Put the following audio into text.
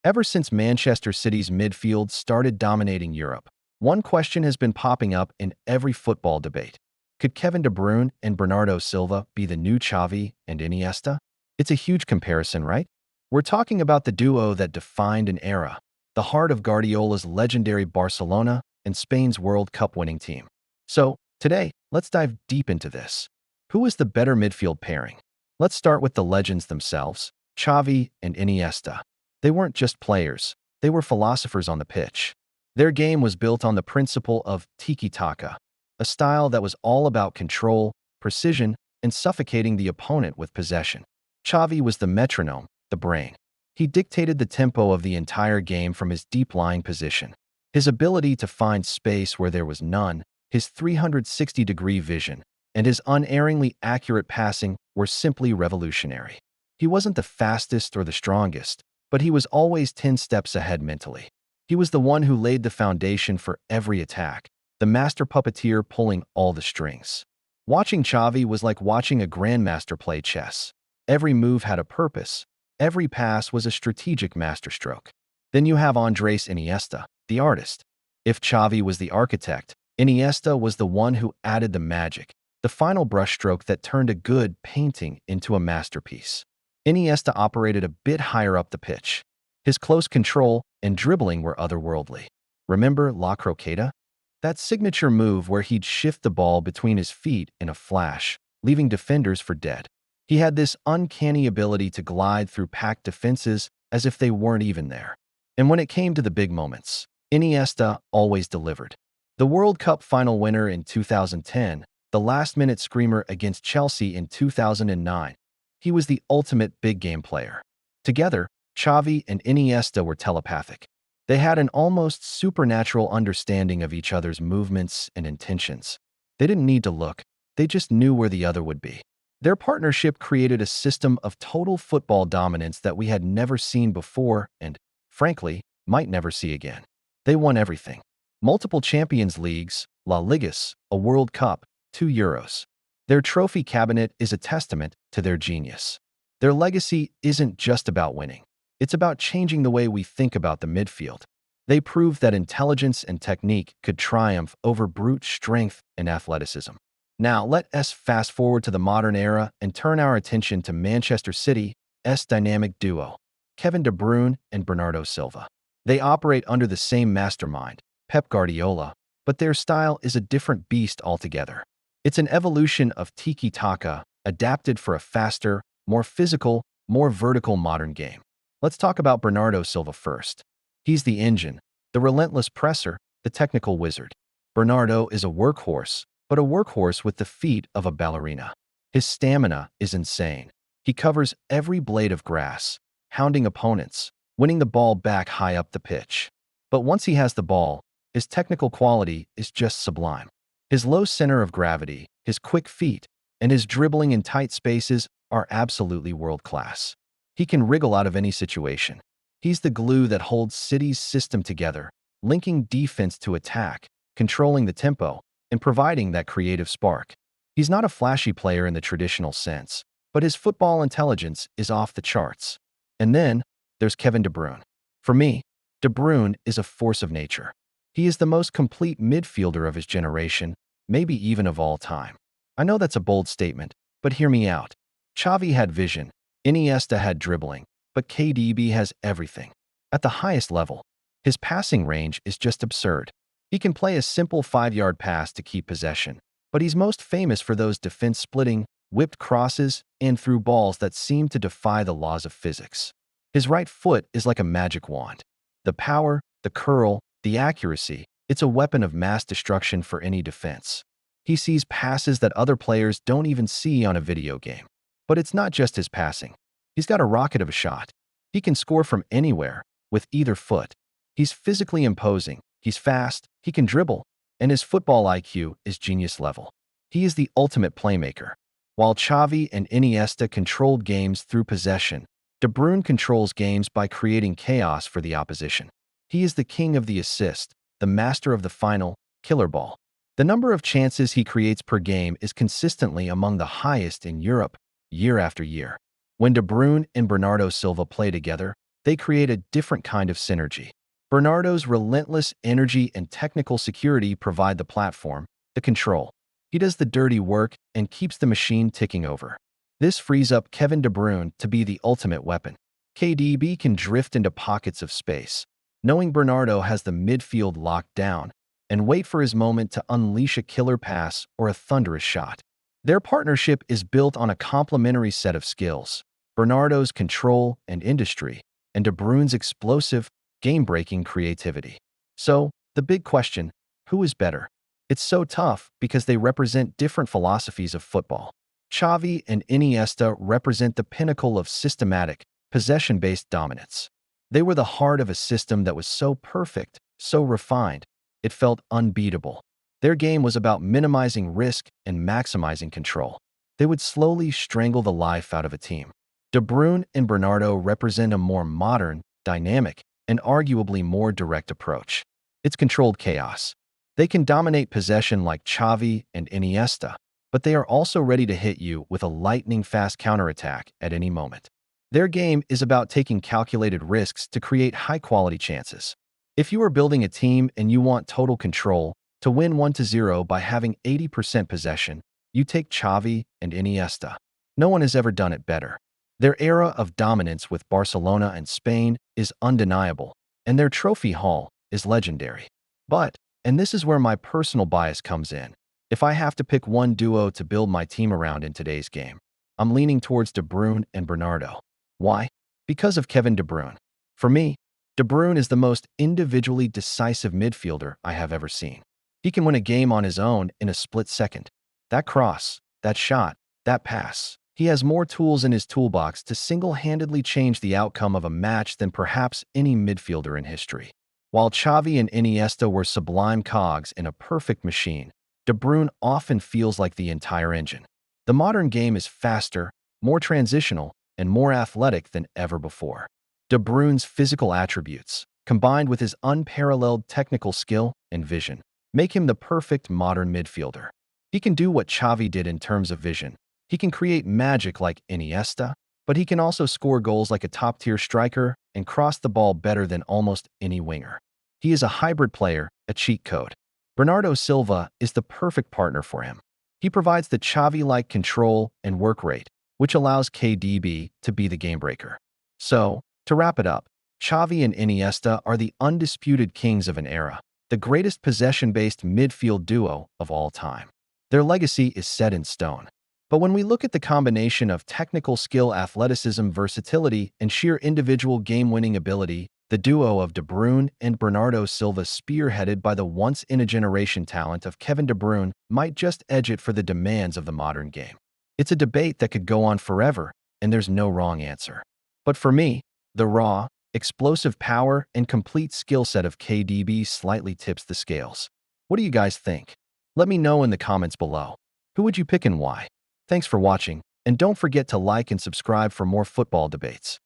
Ever since Manchester City's midfield started dominating Europe, one question has been popping up in every football debate. Could Kevin De Bruyne and Bernardo Silva be the new Xavi and Iniesta? It's a huge comparison, right? We're talking about the duo that defined an era, the heart of Guardiola's legendary Barcelona and Spain's World Cup winning team. So, today, let's dive deep into this. Who is the better midfield pairing? Let's start with the legends themselves, Xavi and Iniesta. They weren't just players, they were philosophers on the pitch. Their game was built on the principle of tiki-taka, a style that was all about control, precision, and suffocating the opponent with possession. Xavi was the metronome, the brain. He dictated the tempo of the entire game from his deep-lying position. His ability to find space where there was none, his 360-degree vision, and his unerringly accurate passing were simply revolutionary. He wasn't the fastest or the strongest, but he was always 10 steps ahead mentally. He was the one who laid the foundation for every attack, the master puppeteer pulling all the strings. Watching Xavi was like watching a grandmaster play chess. Every move had a purpose. Every pass was a strategic masterstroke. Then you have Andres Iniesta, the artist. If Xavi was the architect, Iniesta was the one who added the magic, the final brushstroke that turned a good painting into a masterpiece. Iniesta operated a bit higher up the pitch. His close control and dribbling were otherworldly. Remember La Croqueta? That signature move where he'd shift the ball between his feet in a flash, leaving defenders for dead. He had this uncanny ability to glide through packed defenses as if they weren't even there. And when it came to the big moments, Iniesta always delivered. The World Cup final winner in 2010, the last-minute screamer against Chelsea in 2009, he was the ultimate big-game player. Together, Xavi and Iniesta were telepathic. They had an almost supernatural understanding of each other's movements and intentions. They didn't need to look, they just knew where the other would be. Their partnership created a system of total football dominance that we had never seen before and, frankly, might never see again. They won everything. Multiple Champions Leagues, La Ligas, a World Cup, 2 Euros. Their trophy cabinet is a testament to their genius. Their legacy isn't just about winning. It's about changing the way we think about the midfield. They proved that intelligence and technique could triumph over brute strength and athleticism. Now, let us fast forward to the modern era and turn our attention to Manchester City's dynamic duo, Kevin De Bruyne and Bernardo Silva. They operate under the same mastermind, Pep Guardiola, but their style is a different beast altogether. It's an evolution of tiki-taka, adapted for a faster, more physical, more vertical modern game. Let's talk about Bernardo Silva first. He's the engine, the relentless presser, the technical wizard. Bernardo is a workhorse, but a workhorse with the feet of a ballerina. His stamina is insane. He covers every blade of grass, hounding opponents, winning the ball back high up the pitch. But once he has the ball, his technical quality is just sublime. His low center of gravity, his quick feet, and his dribbling in tight spaces are absolutely world-class. He can wriggle out of any situation. He's the glue that holds City's system together, linking defense to attack, controlling the tempo, and providing that creative spark. He's not a flashy player in the traditional sense, but his football intelligence is off the charts. And then, there's Kevin De Bruyne. For me, De Bruyne is a force of nature. He is the most complete midfielder of his generation, maybe even of all time. I know that's a bold statement, but hear me out. Xavi had vision, Iniesta had dribbling, but KDB has everything. At the highest level, his passing range is just absurd. He can play a simple 5-yard pass to keep possession, but he's most famous for those defense-splitting, whipped crosses and through balls that seem to defy the laws of physics. His right foot is like a magic wand. The power, the curl, the accuracy, it's a weapon of mass destruction for any defense. He sees passes that other players don't even see on a video game. But it's not just his passing. He's got a rocket of a shot. He can score from anywhere, with either foot. He's physically imposing, he's fast, he can dribble, and his football IQ is genius level. He is the ultimate playmaker. While Xavi and Iniesta controlled games through possession, De Bruyne controls games by creating chaos for the opposition. He is the king of the assist, the master of the final, killer ball. The number of chances he creates per game is consistently among the highest in Europe, year after year. When De Bruyne and Bernardo Silva play together, They create a different kind of synergy. Bernardo's relentless energy and technical security provide the platform, the control. He does the dirty work and keeps the machine ticking over. This frees up Kevin De Bruyne to be the ultimate weapon. KDB can drift into pockets of space, knowing Bernardo has the midfield locked down, and wait for his moment to unleash a killer pass or a thunderous shot. Their partnership is built on a complementary set of skills: Bernardo's control and industry, and De Bruyne's explosive, game-breaking creativity. So, the big question, who is better? It's so tough because they represent different philosophies of football. Xavi and Iniesta represent the pinnacle of systematic, possession-based dominance. They were the heart of a system that was so perfect, so refined, it felt unbeatable. Their game was about minimizing risk and maximizing control. They would slowly strangle the life out of a team. De Bruyne and Bernardo represent a more modern, dynamic, and arguably more direct approach. It's controlled chaos. They can dominate possession like Xavi and Iniesta, but they are also ready to hit you with a lightning-fast counterattack at any moment. Their game is about taking calculated risks to create high-quality chances. If you are building a team and you want total control, to win 1-0 by having 80% possession, you take Xavi and Iniesta. No one has ever done it better. Their era of dominance with Barcelona and Spain is undeniable, and their trophy haul is legendary. But, and this is where my personal bias comes in, if I have to pick one duo to build my team around in today's game, I'm leaning towards De Bruyne and Bernardo. Why? Because of Kevin De Bruyne. For me, De Bruyne is the most individually decisive midfielder I have ever seen. He can win a game on his own in a split second. That cross, that shot, that pass. He has more tools in his toolbox to single-handedly change the outcome of a match than perhaps any midfielder in history. While Xavi and Iniesta were sublime cogs in a perfect machine, De Bruyne often feels like the entire engine. The modern game is faster, more transitional, and more athletic than ever before. De Bruyne's physical attributes, combined with his unparalleled technical skill and vision, make him the perfect modern midfielder. He can do what Xavi did in terms of vision. He can create magic like Iniesta, but he can also score goals like a top-tier striker and cross the ball better than almost any winger. He is a hybrid player, a cheat code. Bernardo Silva is the perfect partner for him. He provides the Xavi-like control and work rate, which allows KDB to be the game-breaker. So, to wrap it up, Xavi and Iniesta are the undisputed kings of an era, the greatest possession-based midfield duo of all time. Their legacy is set in stone. But when we look at the combination of technical skill, athleticism, versatility, and sheer individual game-winning ability, the duo of De Bruyne and Bernardo Silva, spearheaded by the once-in-a-generation talent of Kevin De Bruyne, might just edge it for the demands of the modern game. It's a debate that could go on forever, and there's no wrong answer. But for me, the raw, explosive power and complete skill set of KDB slightly tips the scales. What do you guys think? Let me know in the comments below. Who would you pick and why? Thanks for watching, and don't forget to like and subscribe for more football debates.